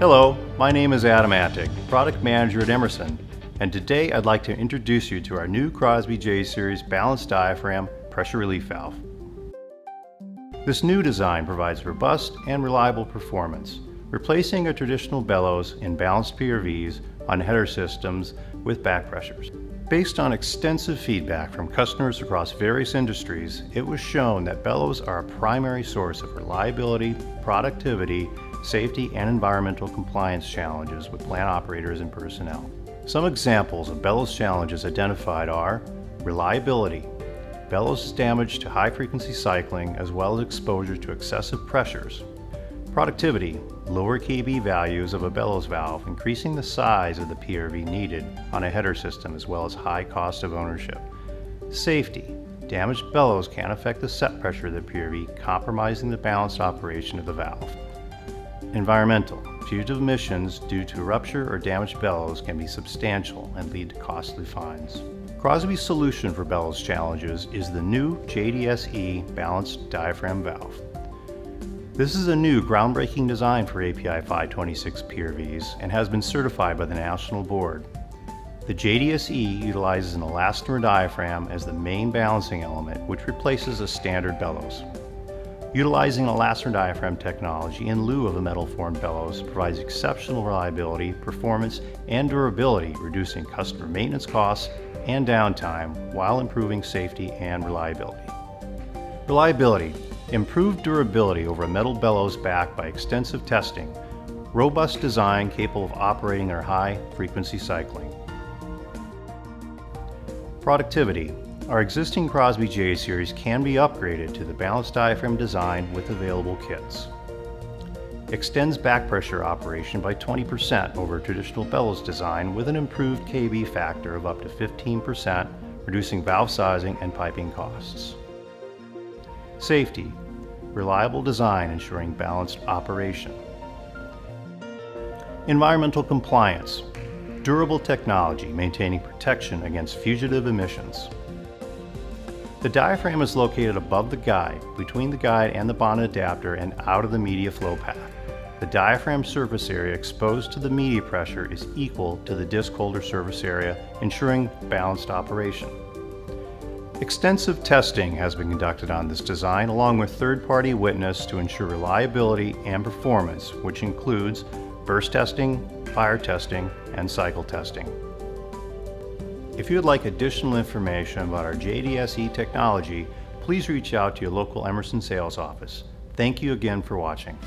Hello, my name is Adam Antic, Product Manager at Emerson, and today I'd like to introduce you to our new Crosby J-Series Balanced Diaphragm Pressure Relief Valve. This new design provides robust and reliable performance, replacing a traditional bellows in balanced PRVs on header systems with back pressures. Based on extensive feedback from customers across various industries, it was shown that bellows are a primary source of reliability, productivity, safety, and environmental compliance challenges with plant operators and personnel. Some examples of bellows challenges identified are reliability. Bellows is damage to high-frequency cycling as well as exposure to excessive pressures. Productivity. Lower kV values of a bellows valve, increasing the size of the PRV needed on a header system as well as high cost of ownership. Safety. Damaged bellows can affect the set pressure of the PRV, compromising the balanced operation of the valve. Environmental. Fugitive emissions due to rupture or damaged bellows can be substantial and lead to costly fines. Crosby's solution for bellows challenges is the new JDSE Balanced Diaphragm Valve. This is a new groundbreaking design for API 526 PRVs and has been certified by the National Board. The JDSE utilizes an elastomer diaphragm as the main balancing element, which replaces a standard bellows. Utilizing elastomer diaphragm technology in lieu of a metal-formed bellows provides exceptional reliability, performance, and durability, reducing customer maintenance costs and downtime while improving safety and reliability. Reliability. Improved durability over a metal bellows backed by extensive testing. Robust design capable of operating under high-frequency cycling. Productivity. Our existing Crosby J-Series can be upgraded to the balanced diaphragm design with available kits. Extends back pressure operation by 20% over traditional bellows design with an improved kV factor of up to 15%, reducing valve sizing and piping costs. Safety. Reliable design ensuring balanced operation. Environmental compliance. Durable technology maintaining protection against fugitive emissions. The diaphragm is located above the guide, between the guide and the bonded adapter and out of the media flow path. The diaphragm surface area exposed to the media pressure is equal to the disc holder surface area, ensuring balanced operation. Extensive testing has been conducted on this design along with third-party witness to ensure reliability and performance, which includes burst testing, fire testing, and cycle testing. If you would like additional information about our JDSE technology, please reach out to your local Emerson sales office. Thank you again for watching.